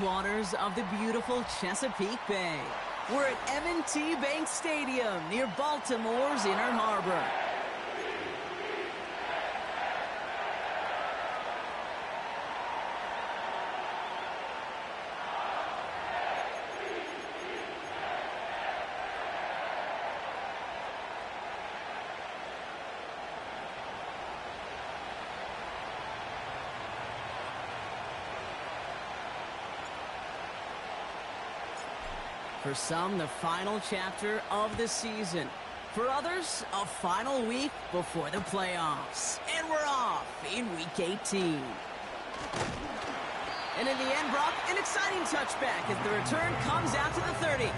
Waters of the beautiful Chesapeake Bay. We're at M&T Bank Stadium near Baltimore's Inner Harbor. For some, the final chapter of the season. For others, a final week before the playoffs. And we're off in Week 18. And in the end, Brock, an exciting touchback as the return comes out to the 30.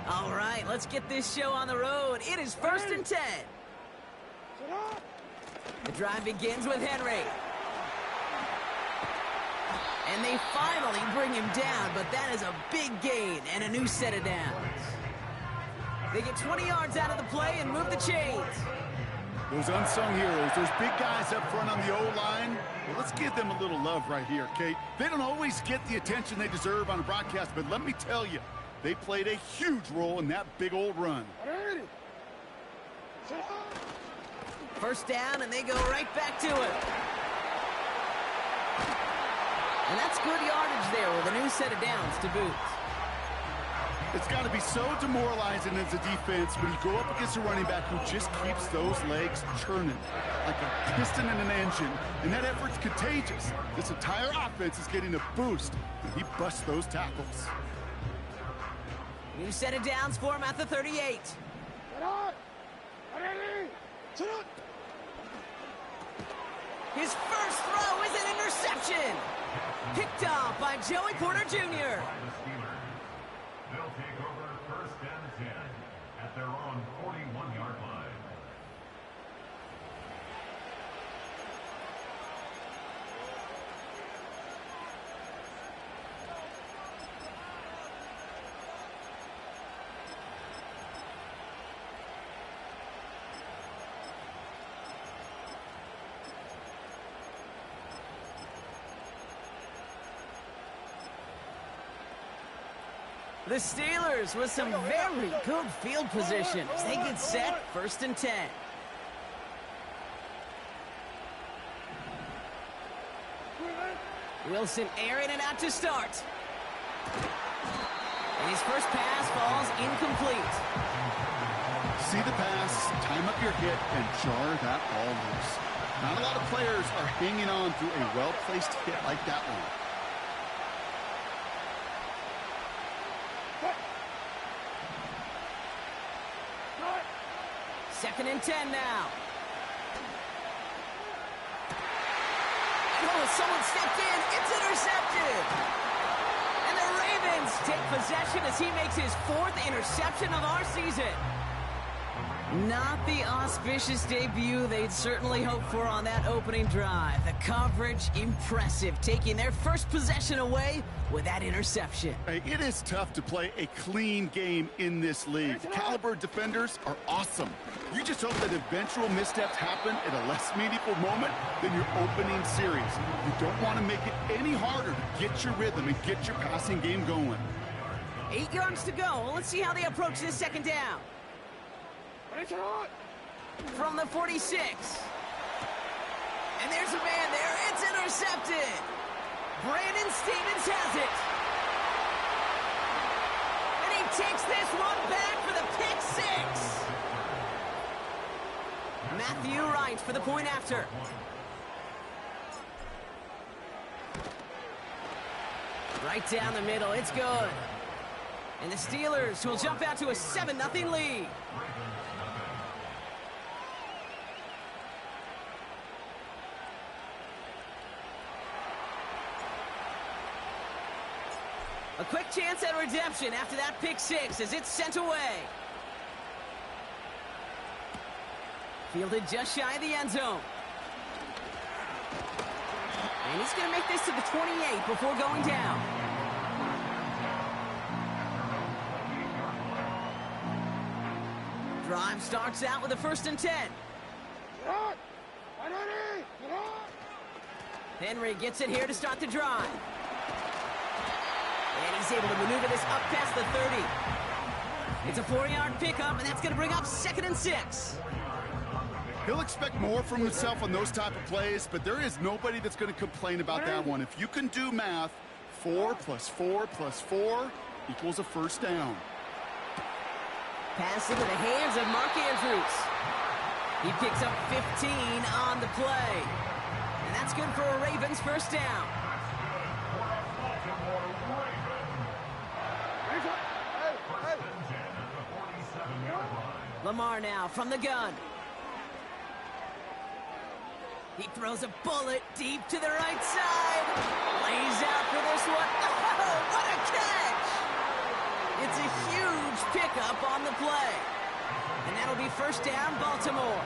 All right, let's get this show on the road. It is 1st and 10. The drive begins with Henry. And they finally bring him down, but that is a big gain and a new set of downs. They get 20 yards out of the play and move the chains. Those unsung heroes, those big guys up front on the O-line, well, let's give them a little love right here, Kate. They don't always get the attention they deserve on a broadcast, but let me tell you, they played a huge role in that big old run. First down, and they go right back to it. And that's good yardage there with a new set of downs to boot. It's got to be so demoralizing as a defense when you go up against a running back who just keeps those legs churning like a piston in an engine, and that effort's contagious. This entire offense is getting a boost when he busts those tackles. New set of downs for him at the 38. His first throw is an interception. Picked off by Joey Porter Jr. They'll take over 1st and 10 at their own 41-yard line. The Steelers with some very good field position as they get set 1st and 10. Wilson airing it out to start. And his first pass falls incomplete. See the pass, time up your hit, and jar that ball loose. Not a lot of players are hanging on through a well-placed hit like that one. 2nd and 10 now. Oh, someone stepped in. It's intercepted. And the Ravens take possession as he makes his 4th interception of our season. Not the auspicious debut they'd certainly hoped for on that opening drive. The coverage, impressive, taking their first possession away with that interception. Hey, it is tough to play a clean game in this league. Caliber defenders are awesome. You just hope that eventual missteps happen at a less meaningful moment than your opening series. You don't want to make it any harder to get your rhythm and get your passing game going. 8 yards to go. Let's see how they approach this 2nd down. From the 46. And there's a man there. It's intercepted. Brandon Stevens has it. And he takes this one back for the pick 6. Matthew Wright for the point after. Right down the middle. It's good. And the Steelers will jump out to a 7-0 lead. A quick chance at redemption after that pick 6 as it's sent away. Fielded just shy of the end zone. And he's going to make this to the 28 before going down. Drive starts out with a 1st and 10. Henry gets it here to start the drive. And he's able to maneuver this up past the 30. It's a 4-yard pickup, and that's going to bring up 2nd and 6. He'll expect more from himself on those type of plays, but there is nobody that's going to complain about that one. If you can do math, 4 plus 4 plus 4 equals a 1st down. Pass into the hands of Mark Andrews. He picks up 15 on the play. And that's good for a Ravens 1st down. Lamar now from the gun. He throws a bullet deep to the right side. Lays out for this one. Oh, what a catch! It's a huge pickup on the play. And that'll be 1st down, Baltimore.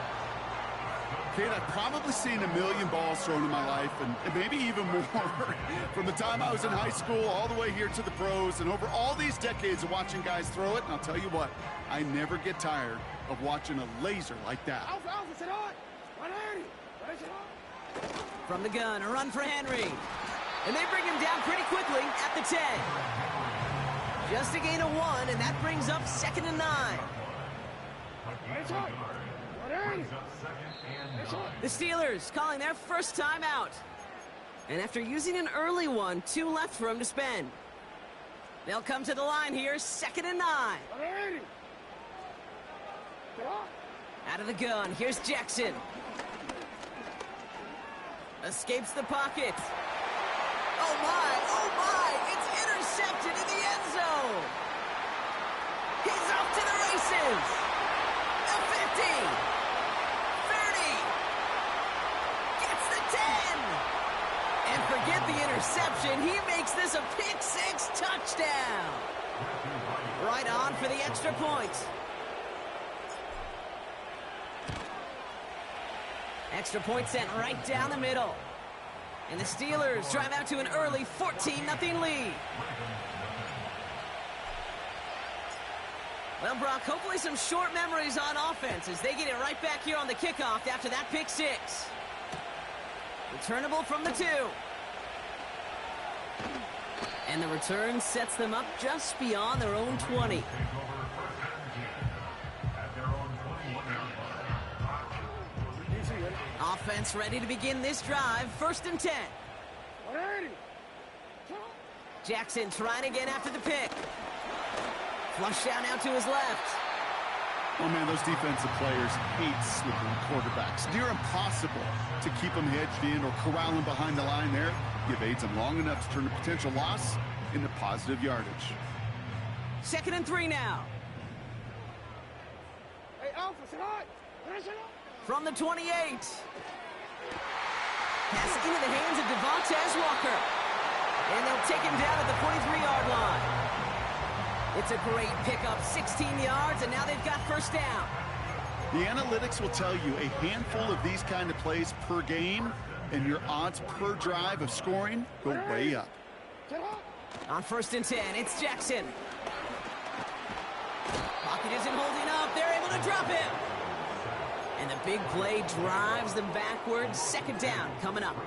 Kate, I've probably seen a million balls thrown in my life, and maybe even more. From the time I was in high school all the way here to the pros, and over all these decades of watching guys throw it, and I'll tell you what, I never get tired of watching a laser like that. From the gun, a run for Henry. And they bring him down pretty quickly at the 10. Just a gain of 1, and that brings up 2nd and 9. The Steelers calling their 1st time out. And after using an early one, 2 left for him to spend. They'll come to the line here, 2nd and 9. Out of the gun, here's Jackson. Escapes the pocket. Oh my, it's intercepted in the end zone. He's off to the races. The 50. 30. Gets the 10. And forget the interception. He makes this a pick-6 touchdown. Right on for the extra point. Extra point sent right down the middle. And the Steelers drive out to an early 14-0 lead. Well, Brock, hopefully some short memories on offense as they get it right back here on the kickoff after that pick-6. Returnable from the 2. And the return sets them up just beyond their own 20. Offense ready to begin this drive. 1st and 10. Jackson trying again after the pick. Flush down out to his left. Oh, man, those defensive players hate slipping quarterbacks. Near impossible to keep them hedged in or corral them behind the line there. Give aids them long enough to turn a potential loss into positive yardage. 2nd and 3 now. From the 28. Pass into the hands of Devontae Walker. And they'll take him down at the 43-yard line. It's a great pickup, 16 yards, and now they've got 1st down. The analytics will tell you a handful of these kind of plays per game, and your odds per drive of scoring go way up. On 1st and 10, it's Jackson. Pocket isn't holding up. They're able to drop him. And the big play drives them backwards. 2nd down coming up.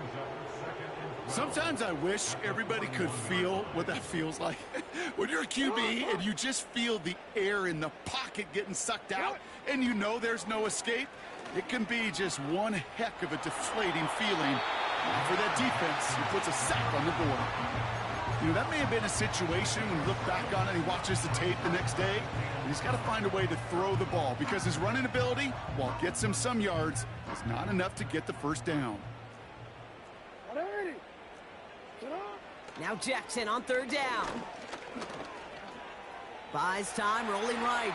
Sometimes I wish everybody could feel what that feels like. When you're a QB and you just feel the air in the pocket getting sucked out and you know there's no escape, it can be just one heck of a deflating feeling for that defense who puts a sack on the board. You know, that may have been a situation when you look back on it and he watches the tape the next day, and he's got to find a way to throw the ball because his running ability, while it gets him some yards, is not enough to get the 1st down. Now Jackson on 3rd down. Buys time, rolling right.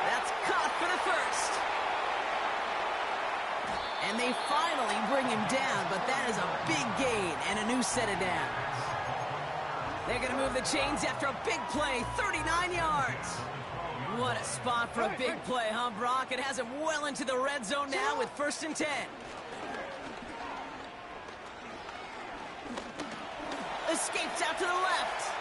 That's caught for the 1st. And they finally bring him down, but that is a big gain and a new set of downs. They're going to move the chains after a big play, 39 yards. What a spot for a big play, huh, Brock? It has him well into the red zone now with 1st and 10. Escapes out to the left.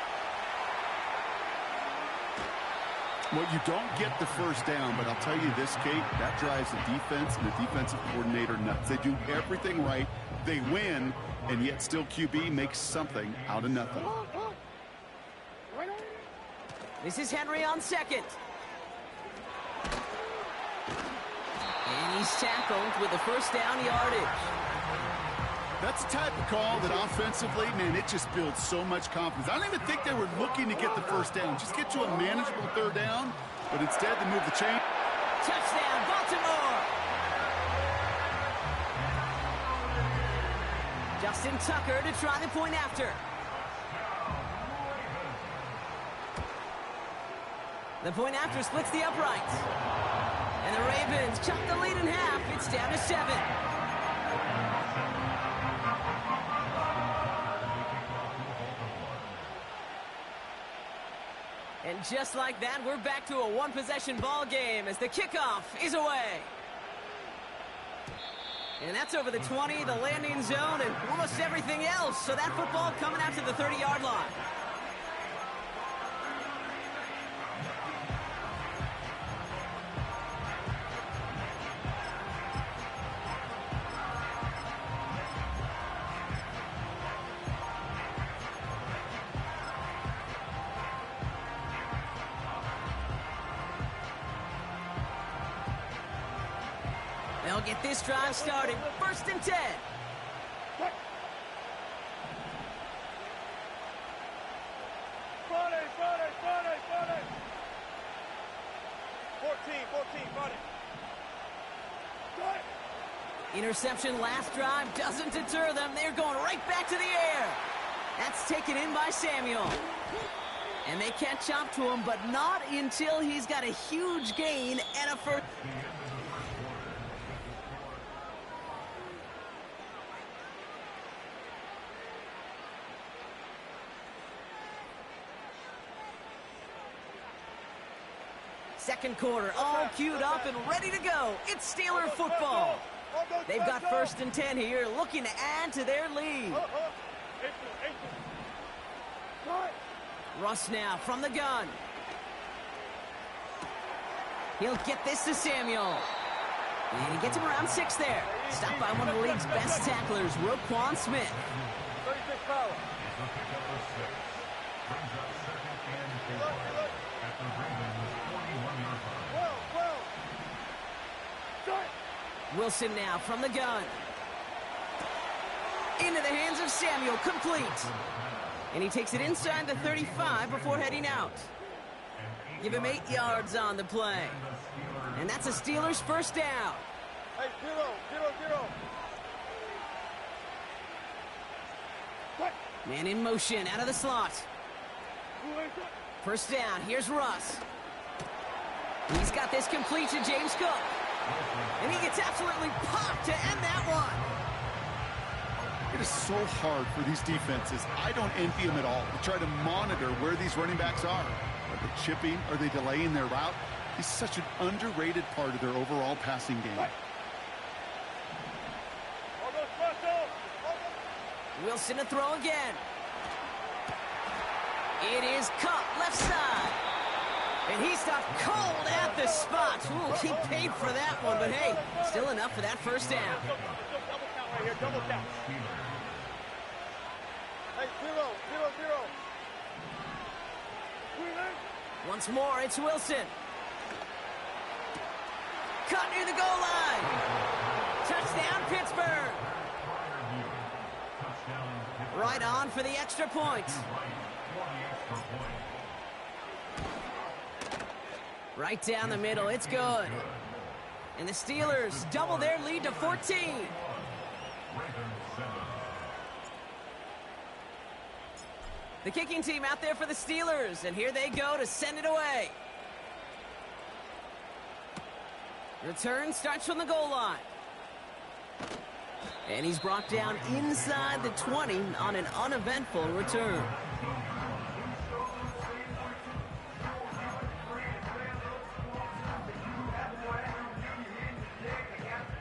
Well, you don't get the first down, but I'll tell you this, Kate, that drives the defense and the defensive coordinator nuts. They do everything right. They win, and yet still QB makes something out of nothing. This is Henry on 2nd. And he's tackled with the 1st down yardage. That's the type of call that offensively, man, it just builds so much confidence. I don't even think they were looking to get the first down. Just get to a manageable 3rd down, but instead they move the chain. Touchdown, Baltimore! Justin Tucker to try the point after. The point after splits the uprights. And the Ravens chop the lead in half. It's down to 7. And just like that, we're back to a one-possession ball game as the kickoff is away. And that's over the 20, the landing zone, and almost everything else. So that football coming out to the 30-yard line. They'll get this drive started. 1st and 10. 14, Interception last drive doesn't deter them. They're going right back to the air. That's taken in by Samuel. And they catch up to him, but not until he's got a huge gain and a first. Second quarter, all queued up and ready to go. It's Steeler football. They've got 1st and 10 here, looking to add to their lead. Russ now from the gun. He'll get this to Samuel. And he gets him around 6 there. Stopped by one of the league's best tacklers, Roquan Smith. 36 power. Wilson now from the gun. Into the hands of Samuel, complete. And he takes it inside the 35 before heading out. Give him 8 yards on the play. And that's a Steelers 1st down. Hey, 0. Man in motion, out of the slot. 1st down, here's Russ. He's got this complete to James Cook. And he gets absolutely popped to end that one. It is so hard for these defenses. I don't envy them at all to try to monitor where these running backs are. Are they chipping? Are they delaying their route? He's such an underrated part of their overall passing game. Wilson to throw again. It is Cup, left side. And he stopped cold at the spot. Ooh, he paid for that one, but hey, still enough for that 1st down. Double count. Hey, 0. Once more, it's Wilson. Cut near the goal line. Touchdown, Pittsburgh. Right on for the extra point. Right down the middle, it's good. And the Steelers double their lead to 14. The kicking team out there for the Steelers, and here they go to send it away. Return starts from the goal line. And he's brought down inside the 20 on an uneventful return.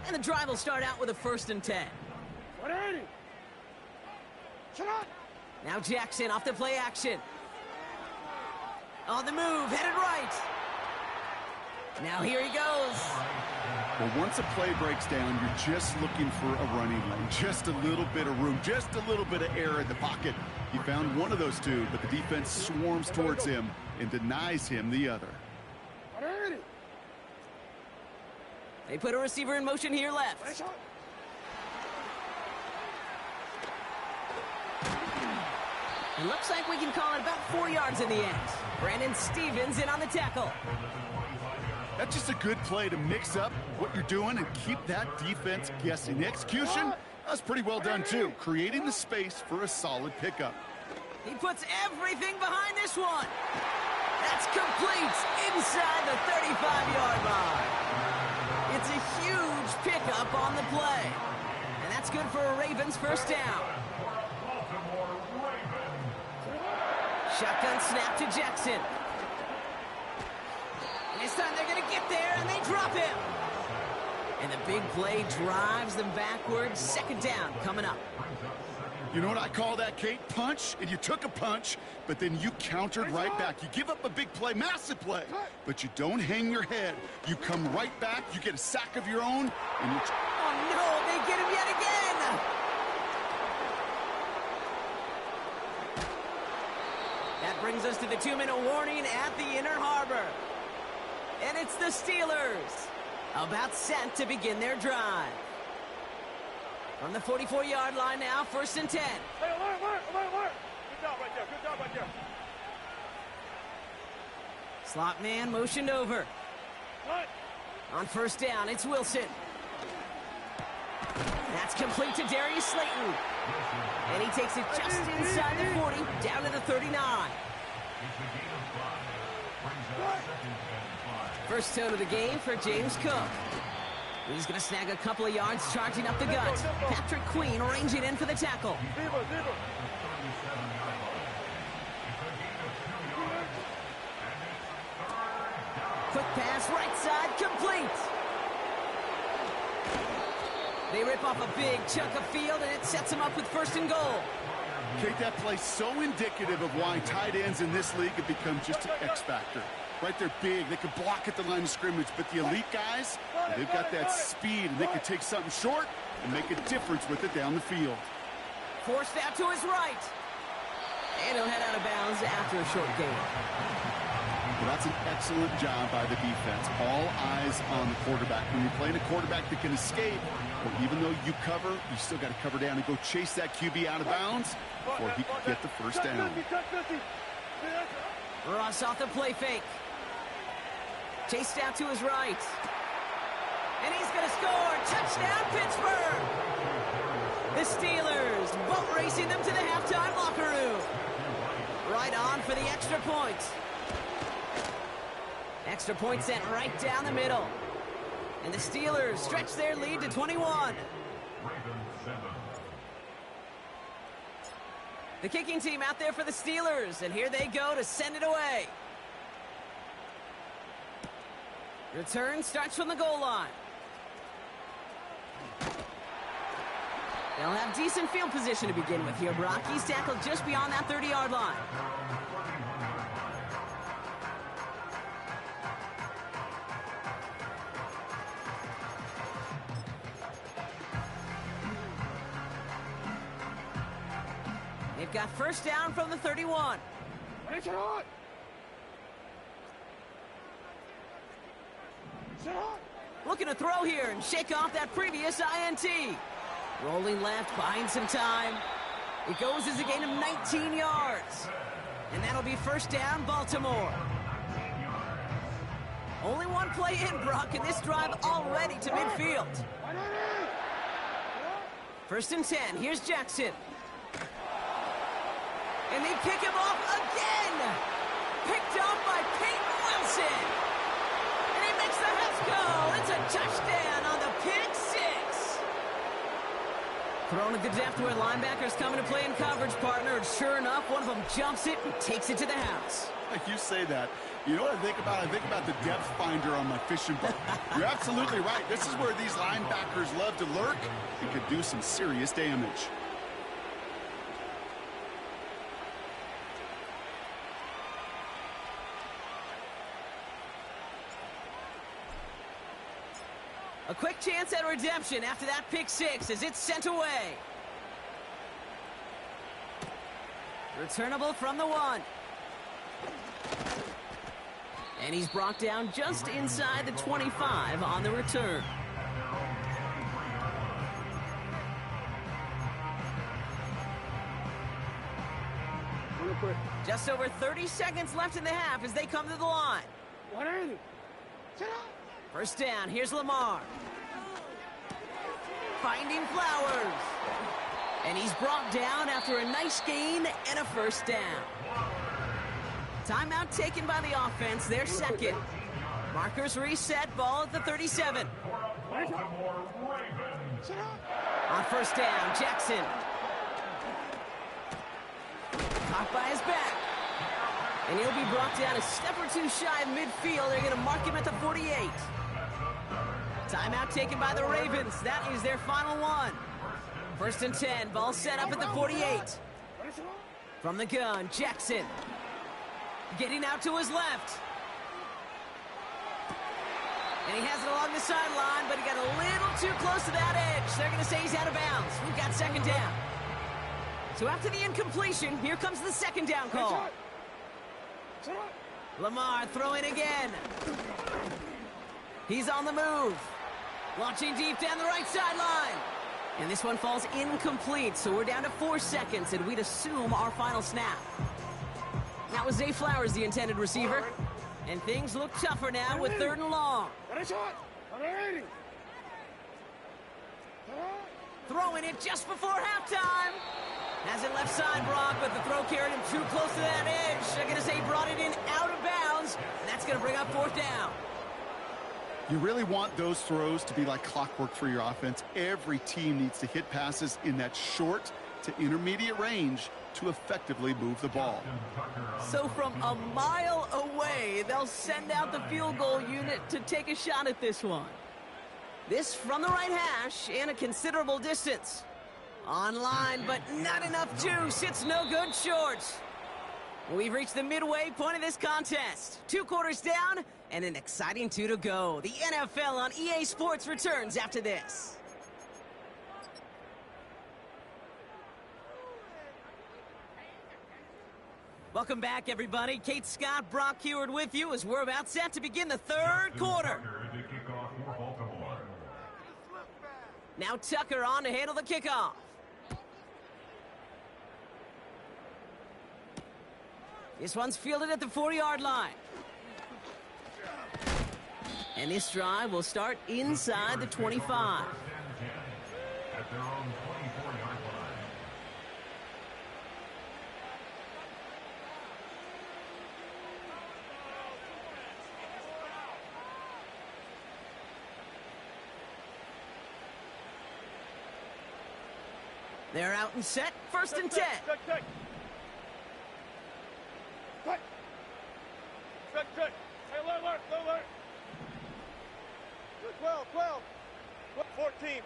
And the drive will start out with a 1st and 10. 180. Shut up. Now Jackson off the play action. On the move, headed right. Now here he goes. Well, once a play breaks down, you're just looking for a running lane. Just a little bit of room, just a little bit of air in the pocket. He found one of those two, but the defense swarms towards him and denies him the other. 180. They put a receiver in motion here left. Nice shot. It looks like we can call it about 4 yards in the end. Brandon Stevens in on the tackle. That's just a good play to mix up what you're doing and keep that defense guessing. The execution, that's pretty well done too, creating the space for a solid pickup. He puts everything behind this one. That's complete inside the 35-yard line. It's a huge pickup on the play. And that's good for a Ravens 1st down. Shotgun snap to Jackson. And this time they're going to get there, and they drop him. And the big play drives them backwards. 2nd down coming up. You know what I call that, Kate? Punch, and you took a punch, but then you countered right back. You give up a big play, massive play, but you don't hang your head. You come right back, you get a sack of your own, and you... Oh, no, they get him yet again. That brings us to the 2-minute warning at the Inner Harbor. And it's the Steelers, about set to begin their drive. From the 44-yard line now, 1st and 10. Hey, alert. Good job right there. Slot man motioned over. Right. On 1st down, it's Wilson. That's complete to Darius Slayton. And he takes it just inside the 40, down to the 39. First toe of the game for James Cook. He's going to snag a couple of yards, charging up the gut. Patrick Queen ranging in for the tackle. Quick pass, right side, complete. They rip off a big chunk of field, and it sets them up with 1st and goal. Kate, that play so indicative of why tight ends in this league have become just an X factor. Right, they're big, they can block at the line of scrimmage, but the elite guys, they've got that speed, and they can take something short and make a difference with it down the field. Forced out to his right. And he'll head out of bounds after a short gain. Well, that's an excellent job by the defense. All eyes on the quarterback. When you're playing a quarterback that can escape, or even though you cover, you still got to cover down and go chase that QB out of bounds before he can get the 1st down. Ross off the play fake. Chased out to his right. And he's going to score. Touchdown, Pittsburgh! The Steelers boat racing them to the halftime locker room. Right on for the extra point. Extra point sent right down the middle. And the Steelers stretch their lead to 21. The kicking team out there for the Steelers, and here they go to send it away. Return starts from the goal line. They'll have decent field position to begin with here, Brock. He's tackled just beyond that 30-yard line. They've got 1st down from the 31. Looking to throw here and shake off that previous INT. Rolling left, buying some time. It goes as a gain of 19 yards. And that'll be 1st down, Baltimore. Only one play in, Brock, and this drive already to midfield. 1st and 10, here's Jackson. And they pick him off again. Picked off by Peyton Wilson. And he makes the Hets go. It's a touchdown on the pick six. Thrown at the depth where linebackers come into play in coverage, partner. And sure enough, one of them jumps it and takes it to the house. Like you say that, You know what I think about? I think about the depth finder on my fishing boat. You're absolutely right. This is where these linebackers love to lurk and could do some serious damage. A quick chance at redemption after that pick six as it's sent away. Returnable from the 1. And he's brought down just inside the 25 on the return. Just over 30 seconds left in the half as they come to the line. First down, here's Lamar. Finding Flowers. And he's brought down after a nice gain and a first down. Timeout taken by the offense, their second. Markers reset, ball at the 37. On first down, Jackson. Caught by his back. And he'll be brought down a step or two shy of midfield. They're going to mark him at the 48. Timeout taken by the Ravens. That is their final one. First and 10, ball set up at the 48. From the gun, Jackson. Getting out to his left. And he has it along the sideline, but he got a little too close to that edge. They're going to say he's out of bounds. We've got second down. So after the incompletion, here comes the second down call. Lamar throwing again. He's on the move. Launching deep down the right sideline. And this one falls incomplete, so we're down to 4 seconds, and we'd assume our final snap. That was Zay Flowers, the intended receiver. And things look tougher now with 3rd and long. Throwing it just before halftime. Has it left side, Brock, but the throw carried him too close to that edge. They're going to say he brought it in out of bounds, and that's going to bring up 4th down. You really want those throws to be like clockwork for your offense. Every team needs to hit passes in that short to intermediate range to effectively move the ball. So from a mile away, they'll send out the field goal unit to take a shot at this one. This from the right hash and a considerable distance. Online, but not enough juice. It's no good short. We've reached the midway point of this contest. 2 quarters down and an exciting 2 to go. The NFL on EA Sports returns after this. Welcome back, everybody. Kate Scott, Brock Heward with you as we're about set to begin the 3rd quarter. Now Tucker on to handle the kickoff. This one's fielded at the 40-yard line. And this drive will start inside the 25. At their own 24-yard line. They're out and set. First and 10. Check. Hey, alert. 12. 14.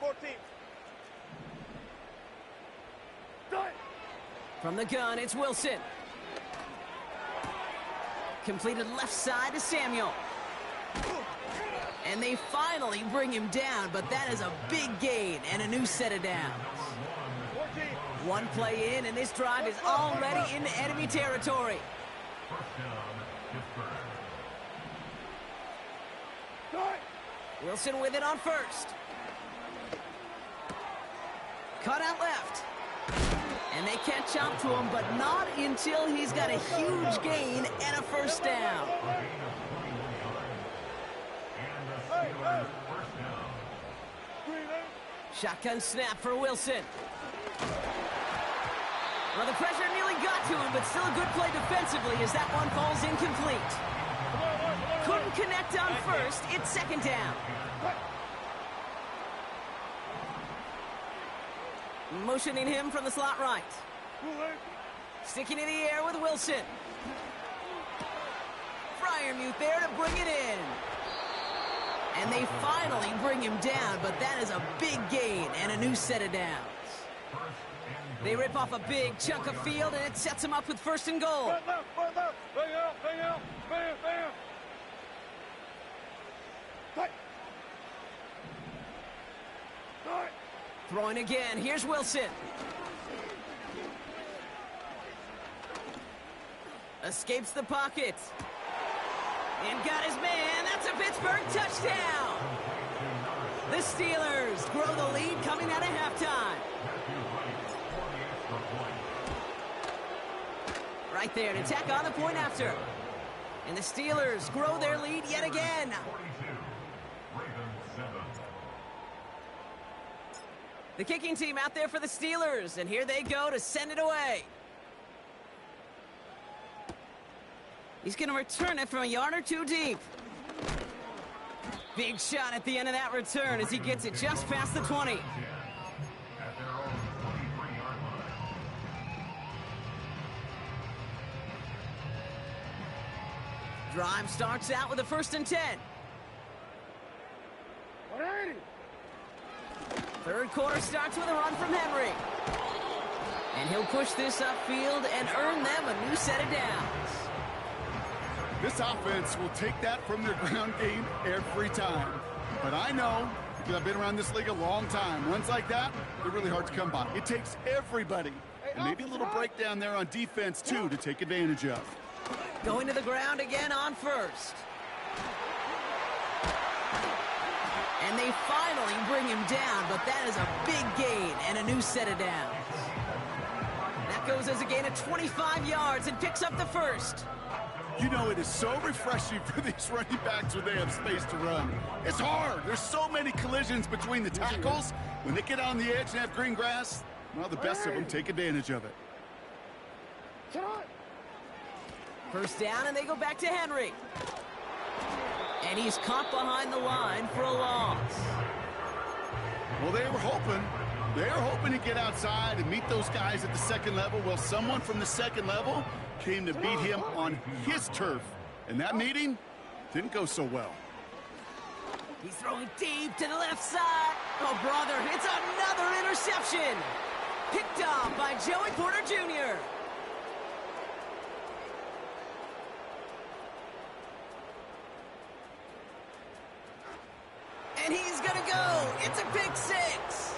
From the gun, it's Wilson. Completed left side to Samuel. And they finally bring him down, but that is a big gain and a new set of downs. 14. One play in, and this drive is already in enemy territory. Wilson with it on first. Cut out left. And they catch up to him, but not until he's got a huge gain and a first down. Shotgun snap for Wilson. Well, the pressure nearly got to him, but still a good play defensively as that one falls incomplete. Couldn't connect on first. It's second down. Motioning him from the slot right. Sticking in the air with Wilson. Freiermuth there to bring it in. And they finally bring him down, but that is a big gain and a new set of downs. They rip off a big chunk of field, and it sets them up with 1st and goal. Left, left. Bang out, bam, bam. Tight. Tight. Throwing again. Here's Wilson. Escapes the pocket. And got his man. That's a Pittsburgh touchdown. The Steelers grow the lead coming out of halftime. Right there to tack on the point after. And the Steelers grow their lead yet again. The kicking team out there for the Steelers, and here they go to send it away. He's going to return it from a yard or two deep. Big shot at the end of that return as he gets it just past the 20. Drive starts out with a 1st and 10. 180. Third quarter starts with a run from Henry. And he'll push this upfield and earn them a new set of downs. This offense will take that from their ground game every time. But I know, because I've been around this league a long time, runs like that, they're really hard to come by. It takes everybody. And maybe a little breakdown there on defense, too, to take advantage of. Going to the ground again on 1st. And they finally bring him down, but that is a big gain and a new set of downs. That goes as a gain of 25 yards and picks up the 1st. You know, it is so refreshing for these running backs when they have space to run. It's hard. There's so many collisions between the tackles. When they get on the edge and have green grass, well, the best of them take advantage of it. 1st down, and they go back to Henry. And he's caught behind the line for a loss. Well, they were hoping to get outside and meet those guys at the 2nd level. Well, someone from the 2nd level came to beat him on his turf. And that meeting didn't go so well. He's throwing deep to the left side. Oh, brother, it's another interception. Picked off by Joey Porter Jr. And he's gonna go. It's a pick 6.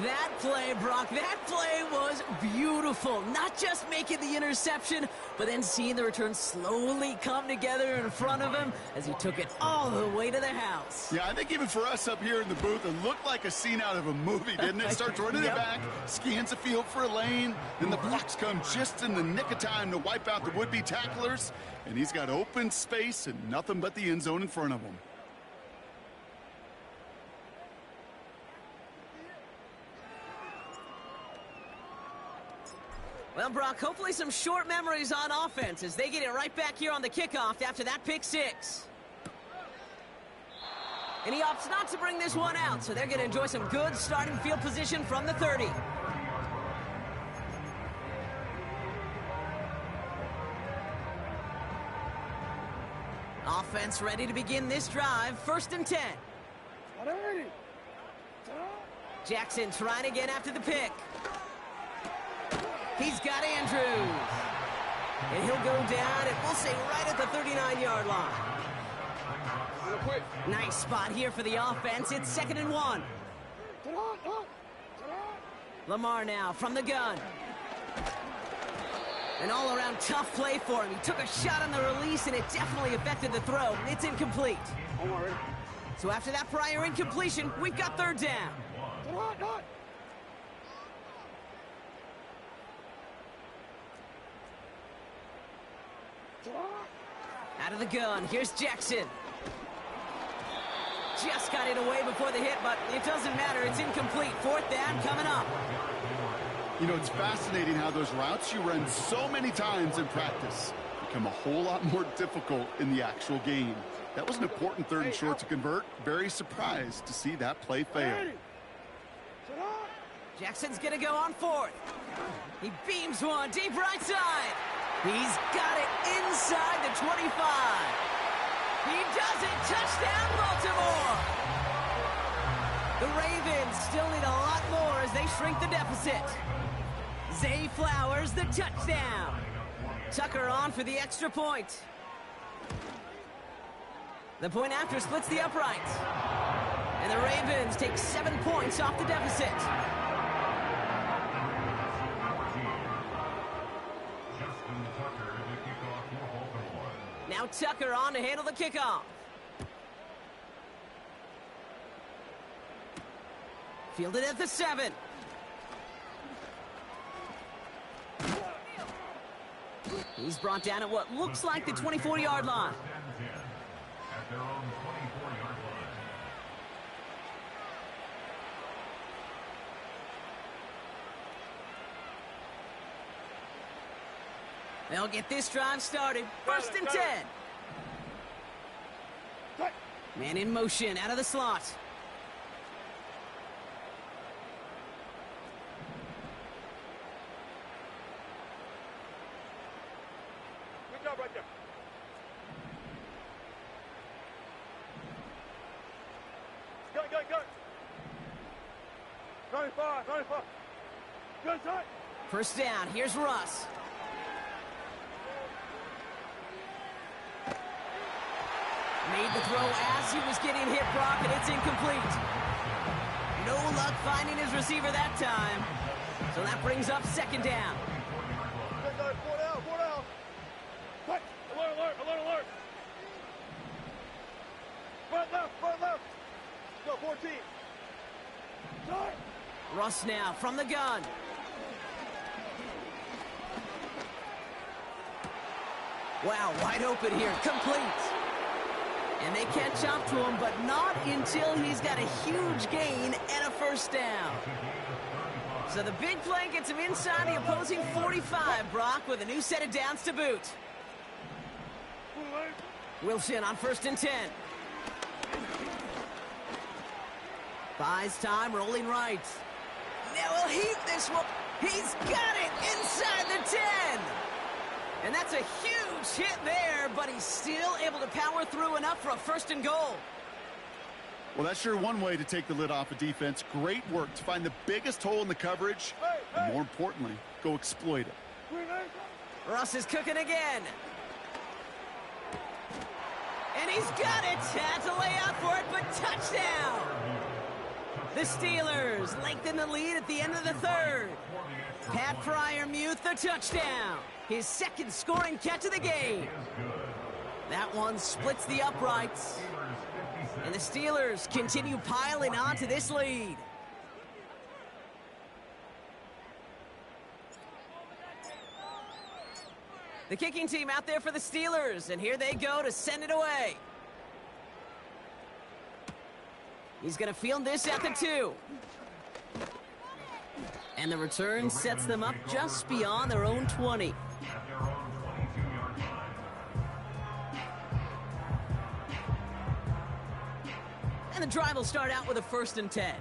That play, Brock, that play was beautiful. Not just making the interception, but then seeing the return slowly come together in front of him as he took it all the way to the house. Yeah, I think even for us up here in the booth, it looked like a scene out of a movie, didn't it? Starts running it back, scans the field for a lane, then the blocks come just in the nick of time to wipe out the would-be tacklers, and he's got open space and nothing but the end zone in front of him. Well, Brock, hopefully some short memories on offense as they get it right back here on the kickoff after that pick 6. And he opts not to bring this one out, so they're going to enjoy some good starting field position from the 30. Offense ready to begin this drive. 1st and 10. 180. Jackson trying again after the pick. He's got Andrews. And he'll go down, and we'll say right at the 39-yard line. Nice spot here for the offense. It's 2nd and 1. Lamar now from the gun. An all-around tough play for him. He took a shot on the release, and it definitely affected the throw. It's incomplete. So after that prior incompletion, we've got 3rd down. Out of the gun, here's Jackson. Just got it away before the hit, but it doesn't matter. It's incomplete. 4th down coming up. You know, it's fascinating how those routes you run so many times in practice become a whole lot more difficult in the actual game. That was an important 3rd and short to convert. Very surprised to see that play fail. Jackson's going to go on 4th. He beams one deep right side. He's got it inside the 25. He does it. Touchdown, Baltimore. The Ravens still need a lot more as they shrink the deficit. Zay Flowers, the touchdown. Tucker on for the extra point. The point after splits the uprights. And the Ravens take 7 points off the deficit. Now Tucker on to handle the kickoff. Fielded at the 7. He's brought down at what looks like the 24-yard line. At their own 24-yard line. They'll get this drive started. First and 10. Man in motion out of the slot. Good job right there. Go. 95. Good side. First down. Here's Russ. Made the throw as he was getting hit, Brock, and it's incomplete. No luck finding his receiver that time. So that brings up second down. Good guys, 4 down. Quick, alert. Front left. Go, 14. Start. Russ now from the gun. Wow, wide open here, complete. And they catch up to him, but not until he's got a huge gain and a first down. So the big play gets him inside the opposing 45, Brock, with a new set of downs to boot. Wilson on first and 10. Buys time, rolling right. Now he'll heave this one. He's got it inside the 10. And that's a huge hit there, but he's still able to power through enough for a first and goal. Well, that's sure one way to take the lid off a defense. Great work to find the biggest hole in the coverage, and more importantly, go exploit it. Russ is cooking again. And he's got it. Had to lay out for it, but touchdown. The Steelers lengthen the lead at the end of the third. Pat Fryermuth, the touchdown. His second scoring catch of the game. That one splits the uprights. And the Steelers continue piling on to this lead. The kicking team out there for the Steelers, and here they go to send it away. He's going to field this at the 2. And the return sets them up just beyond their own 20. And the drive will start out with a first and 10.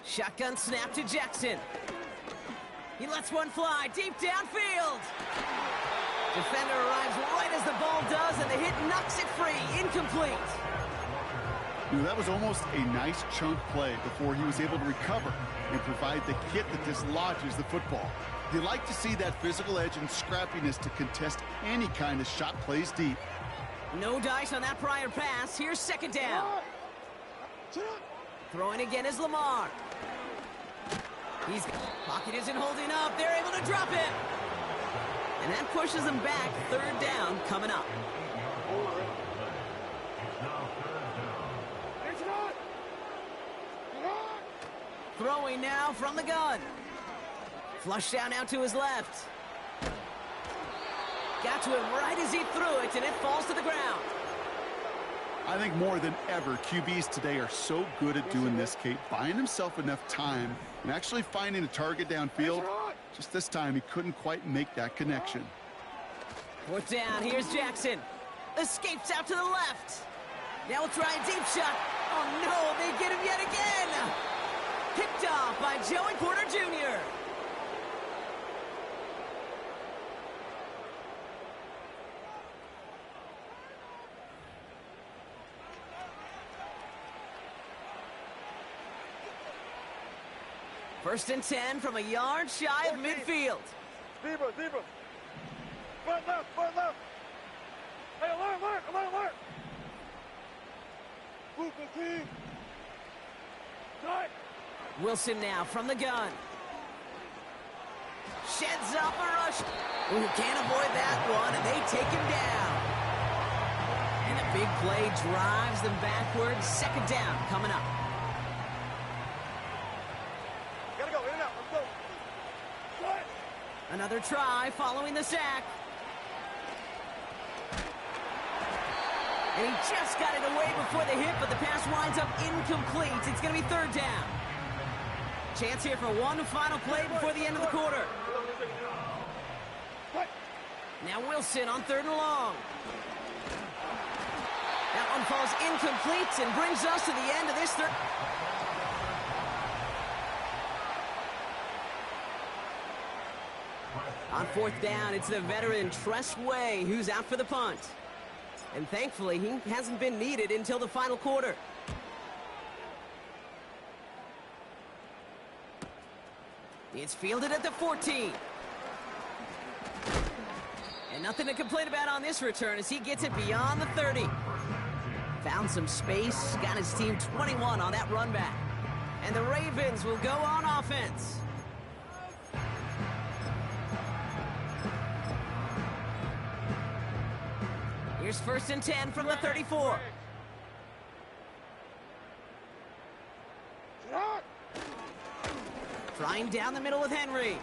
Shotgun snap to Jackson. He lets one fly deep downfield. Defender arrives right as the ball does, and the hit knocks it free. Incomplete. That was almost a nice chunk play before he was able to recover and provide the hit that dislodges the football. You like to see that physical edge and scrappiness to contest any kind of shot plays deep. No dice on that prior pass. Here's second down. Throwing again is Lamar. Pocket isn't holding up. They're able to drop it. And that pushes them back. Third down coming up. Throwing now from the gun. Flush down out to his left. Got to him right as he threw it, and it falls to the ground. I think more than ever, QBs today are so good at doing this, Kate, buying himself enough time and actually finding a target downfield. Just this time, he couldn't quite make that connection. Fourth down, here's Jackson. Escapes out to the left. Now we'll try a deep shot. Oh, no, they get him yet again. Picked off by Joey Porter Jr. First and 10 from a yard shy of midfield. Zebra, zebra. Front left, front left. Hey, alert, alert, alert, alert. Move the team. Tight. Wilson now from the gun. Sheds up a rush. Ooh, can't avoid that one, and they take him down. And a big play drives them backwards. Second down coming up. Gotta go, in and out, let's go. Tight. Another try following the sack. And he just got it away before the hit, but the pass winds up incomplete. It's going to be third down. Chance here for one final play before the end of the quarter. Now Wilson on third and long. That one falls incomplete and brings us to the end of this third. On fourth down, it's the veteran Tress Way who's out for the punt. And thankfully, he hasn't been needed until the final quarter. It's fielded at the 14. And nothing to complain about on this return as he gets it beyond the 30. Found some space, got his team 21 on that run back. And the Ravens will go on offense. Here's first and 10 from the 34. Trying down the middle with Henry.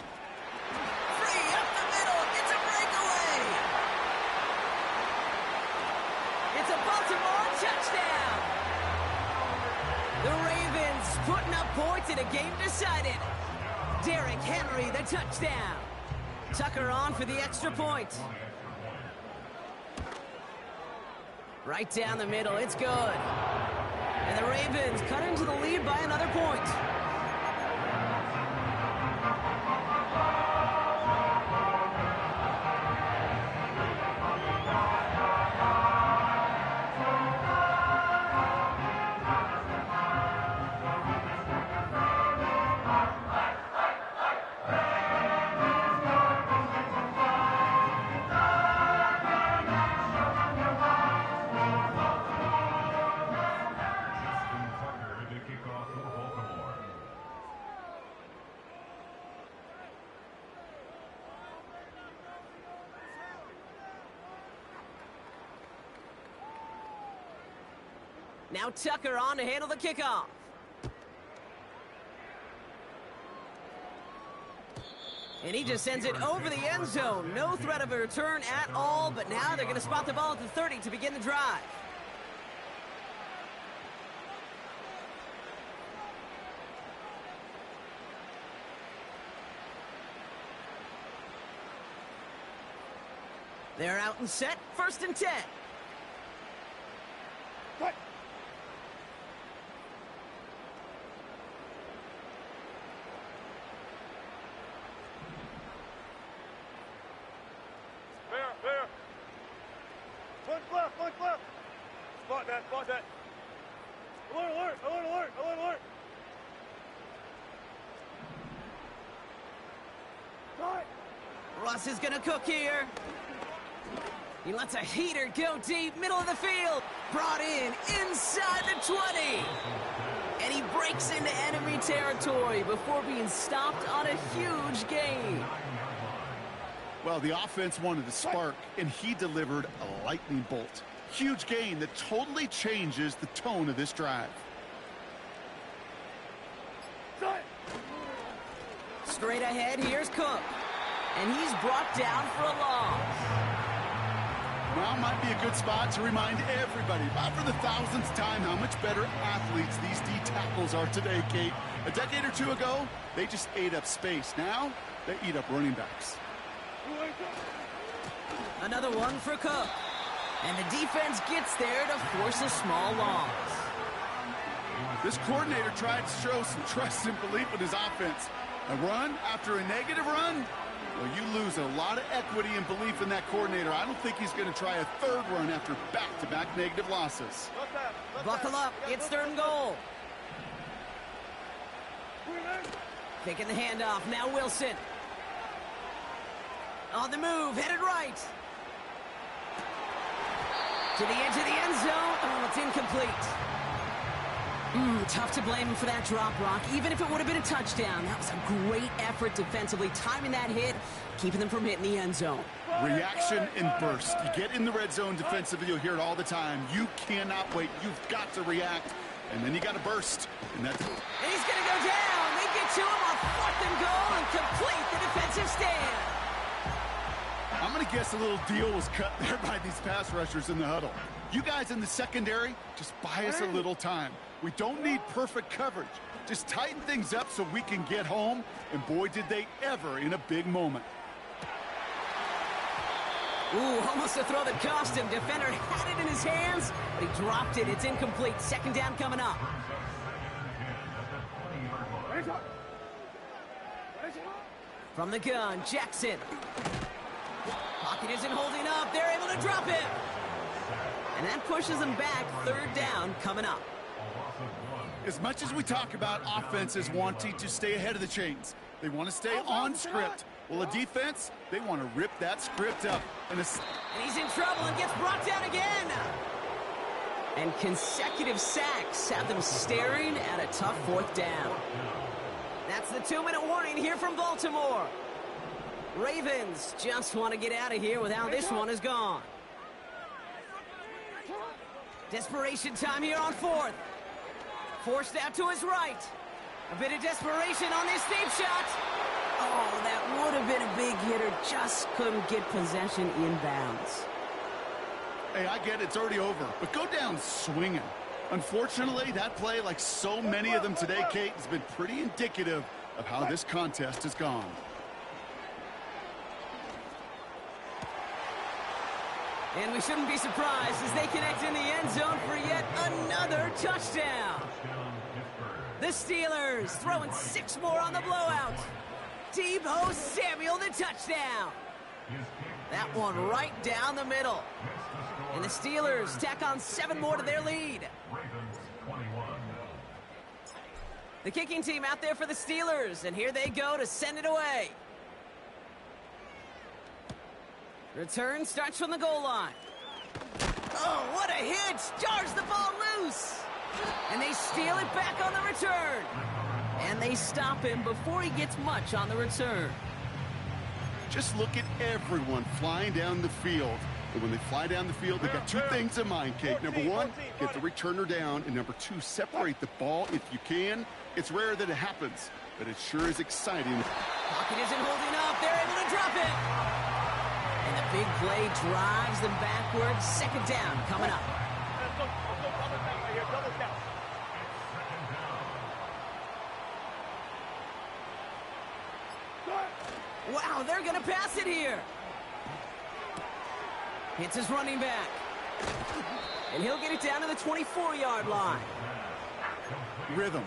Free up the middle. It's a breakaway. It's a Baltimore touchdown. The Ravens putting up points in a game decided. Derrick Henry, the touchdown. Tucker on for the extra point. Right down the middle, it's good. And the Ravens cut into the lead by another point. Now Tucker on to handle the kickoff. And he just sends it over the end zone. No threat of a return at all, but now they're going to spot the ball at the 30 to begin the drive. They're out and set, first and 10. What? There. Punch left, punch left. Spot that, spot that. Alert, alert, alert, alert, alert, alert. Right. Russ is going to cook here. He lets a heater go deep, middle of the field. Brought in inside the 20. And he breaks into enemy territory before being stopped on a huge gain. Well, the offense wanted to spark, and he delivered a lightning bolt. Huge gain that totally changes the tone of this drive. Straight ahead, here's Cook. And he's brought down for a loss. Now might be a good spot to remind everybody, about for the thousandth time, how much better athletes these D tackles are today, Kate. A decade or two ago, they just ate up space. Now, they eat up running backs. Another one for Cook. And the defense gets there to force a small loss. This coordinator tried to show some trust and belief in his offense. A run after a negative run? Well, you lose a lot of equity and belief in that coordinator. I don't think he's going to try a third run after back-to-back negative losses. Buckle up. It's third and goal. Faking the handoff. Now Wilson. On the move. Headed right. To the edge of the end zone. Oh, it's incomplete. Tough to blame him for that drop, Rock. Even if it would have been a touchdown, that was a great effort defensively, timing that hit, keeping them from hitting the end zone. Reaction and burst. You get in the red zone defensively, you'll hear it all the time. You cannot wait. You've got to react, and then you got to burst. And that's... And he's going to go down. They get to him on 4th and goal and complete the defensive stand. I'm going to guess a little deal was cut there by these pass rushers in the huddle. You guys in the secondary, just buy us a little time. We don't need perfect coverage. Just tighten things up so we can get home. And boy, did they ever in a big moment. Ooh, almost a throw that cost him. Defender had it in his hands, but he dropped it. It's incomplete. 2nd down coming up. From the gun, Jackson. Pocket isn't holding up. They're able to drop it. And that pushes them back. 3rd down coming up. As much as we talk about offenses wanting to stay ahead of the chains, they want to stay on script. Well, a defense, they want to rip that script up. And he's in trouble and gets brought down again. And consecutive sacks have them staring at a tough 4th down. That's the 2-minute warning here from Baltimore. Ravens just want to get out of here with how this one is gone. Desperation time here on 4th. Forced out to his right. A bit of desperation on this deep shot. Oh, that would have been a big hitter. Just couldn't get possession inbounds. Hey, I get it. It's already over. But go down swinging. Unfortunately, that play, like so many of them today, Kate, has been pretty indicative of how this contest has gone. And we shouldn't be surprised as they connect in the end zone for yet another touchdown. The Steelers throwing 6 more on the blowout. Deebo Samuel, the touchdown. That one right down the middle. And the Steelers tack on 7 more to their lead. The kicking team out there for the Steelers, and here they go to send it away. Return starts from the goal line. Oh, what a hit! Jars the ball loose. And they steal it back on the return. And they stop him before he gets much on the return. Just look at everyone flying down the field. And when they fly down the field, they got 2 things in mind, Kate. Number 1, get the returner down. And number 2, separate the ball if you can. It's rare that it happens, but it sure is exciting. Pocket isn't holding up. They're able to drop it. And the big play drives them backwards. 2nd down coming up. Wow, they're going to pass it here. Hits his running back. And he'll get it down to the 24-yard line. Rhythm.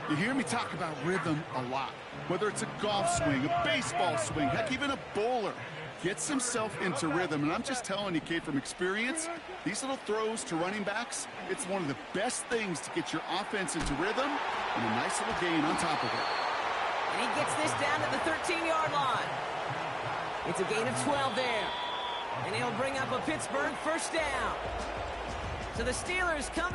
You hear me talk about rhythm a lot. Whether it's a golf swing, a baseball swing, heck, even a bowler gets himself into rhythm. And I'm just telling you, Kate, from experience, these little throws to running backs, it's one of the best things to get your offense into rhythm and a nice little gain on top of it. And he gets this down to the 13-yard line. It's a gain of 12 there. And he'll bring up a Pittsburgh 1st down. So the Steelers come